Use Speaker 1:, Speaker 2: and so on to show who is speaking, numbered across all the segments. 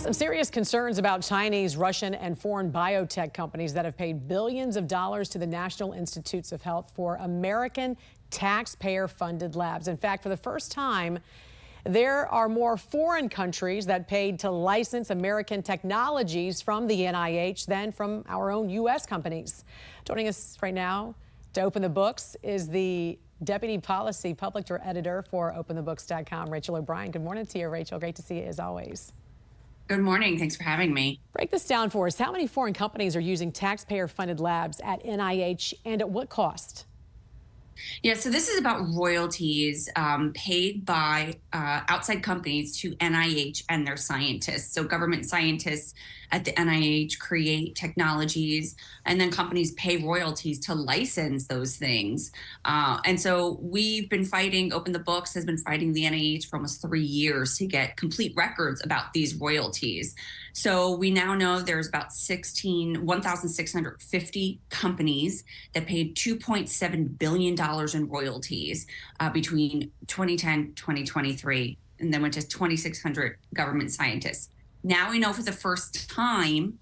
Speaker 1: Some serious concerns about Chinese, Russian, and foreign biotech companies that have paid billions of dollars to the National Institutes of Health for American taxpayer-funded labs. In fact, for the first time, there are more foreign countries that paid to license American technologies from the NIH than from our own U.S. companies. Joining us right now to open the books is the Deputy Policy Public Editor for OpenTheBooks.com, Rachel O'Brien. Good morning to you, Rachel. Great to see you as always.
Speaker 2: Good morning. Thanks for having me.
Speaker 1: Break this down for us. How many foreign companies are using taxpayer-funded labs at NIH, and at what cost?
Speaker 2: Yeah, so this is about royalties paid by outside companies to NIH and their scientists. So government scientists at the NIH create technologies, and then companies pay royalties to license those things. And so we've been fighting, Open the Books has been fighting the NIH for almost 3 years to get complete records about these royalties. So we now know there's about 1,650 companies that paid $2.7 billion in royalties between 2010 2023, and then went to 2,600 government scientists. Now we know for the first time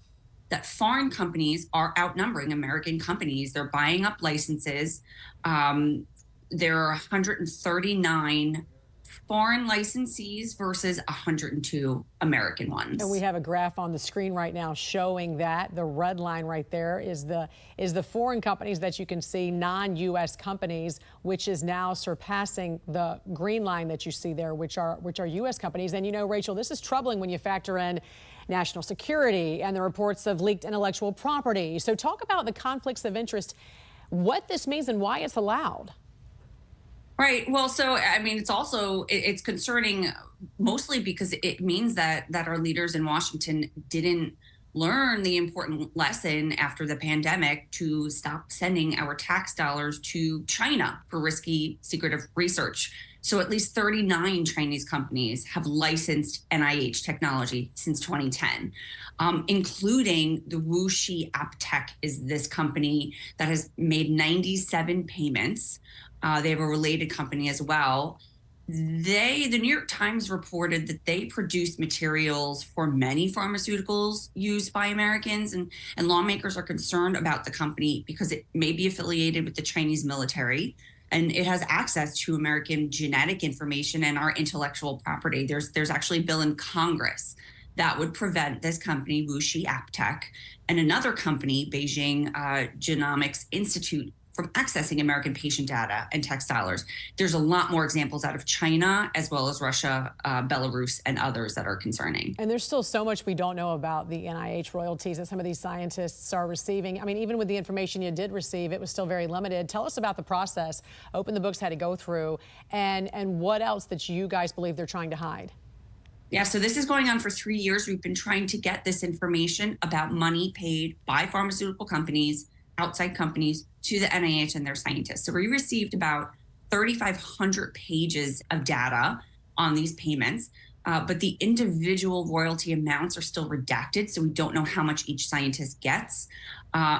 Speaker 2: that foreign companies are outnumbering American companies. They're buying up licenses. There are 139 foreign licensees versus 102 American ones.
Speaker 1: And we have a graph on the screen right now showing that the red line right there is the foreign companies that you can see, non-U.S. companies, which is now surpassing the green line that you see there, which are U.S. companies. And you know, Rachel, this is troubling when you factor in national security and the reports of leaked intellectual property. So talk about the conflicts of interest, what this means and why it's allowed.
Speaker 2: Right. Well, so, I mean, it's concerning mostly because it means that our leaders in Washington didn't learn the important lesson after the pandemic to stop sending our tax dollars to China for risky, secretive research. So at least 39 Chinese companies have licensed NIH technology since 2010, including the WuXi AppTech is this company that has made 97 payments. They have a related company as well. The New York Times reported that they produce materials for many pharmaceuticals used by Americans, and lawmakers are concerned about the company because it may be affiliated with the Chinese military, and it has access to American genetic information and our intellectual property. There's actually a bill in Congress that would prevent this company, WuXi AppTech, and another company, Beijing Genomics Institute, from accessing American patient data and tax dollars. There's a lot more examples out of China, as well as Russia, Belarus, and others that are concerning.
Speaker 1: And there's still so much we don't know about the NIH royalties that some of these scientists are receiving. I mean, even with the information you did receive, it was still very limited. Tell us about the process Open the Books had to go through, and what else that you guys believe they're trying to hide.
Speaker 2: Yeah, so this is going on for 3 years. We've been trying to get this information about money paid by pharmaceutical companies, outside companies, to the NIH and their scientists. So we received about 3,500 pages of data on these payments, but the individual royalty amounts are still redacted, so we don't know how much each scientist gets.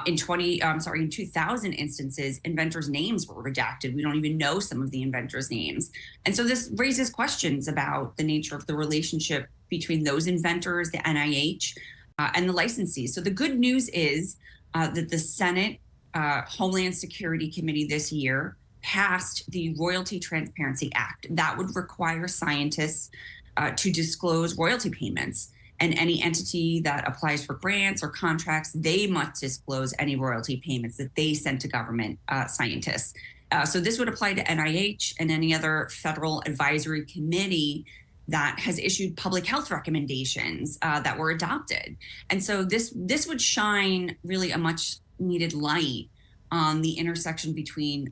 Speaker 2: In 2,000 instances, inventors' names were redacted. We don't even know some of the inventors' names. And so this raises questions about the nature of the relationship between those inventors, the NIH, and the licensees. So the good news is that the Senate Homeland Security Committee this year passed the Royalty Transparency Act. That would require scientists to disclose royalty payments, and any entity that applies for grants or contracts, they must disclose any royalty payments that they send to government scientists. So this would apply to NIH and any other federal advisory committee that has issued public health recommendations that were adopted. And so this would shine really a much needed light on the intersection between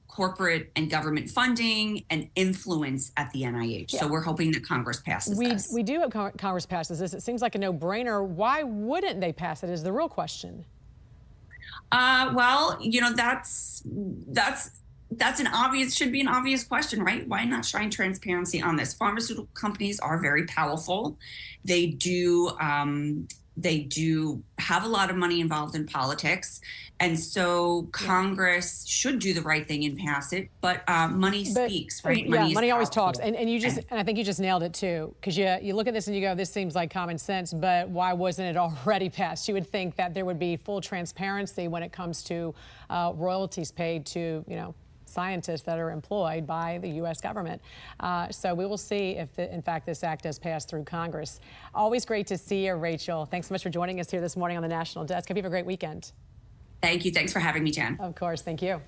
Speaker 2: corporate and government funding and influence at the NIH. Yeah. So we're hoping that Congress passes this.
Speaker 1: We do hope Congress passes this. It seems like a no-brainer. Why wouldn't they pass it is the real question.
Speaker 2: Well, you know, that's should be an obvious question, right? Why not shine transparency on this? Pharmaceutical companies are very powerful. They do They do have a lot of money involved in politics. And so Congress should do the right thing and pass it. But money speaks, right?
Speaker 1: Money always
Speaker 2: powerful.
Speaker 1: talks. And I think you just nailed it too. Because you look at this and you go, this seems like common sense, but why wasn't it already passed? You would think that there would be full transparency when it comes to royalties paid to, scientists that are employed by the U.S. government. So we will see if, in fact, this act does pass through Congress. Always great to see you, Rachel. Thanks so much for joining us here this morning on the National Desk. Hope you have a great weekend.
Speaker 2: Thank you. Thanks for having me, Jan.
Speaker 1: Of course. Thank you.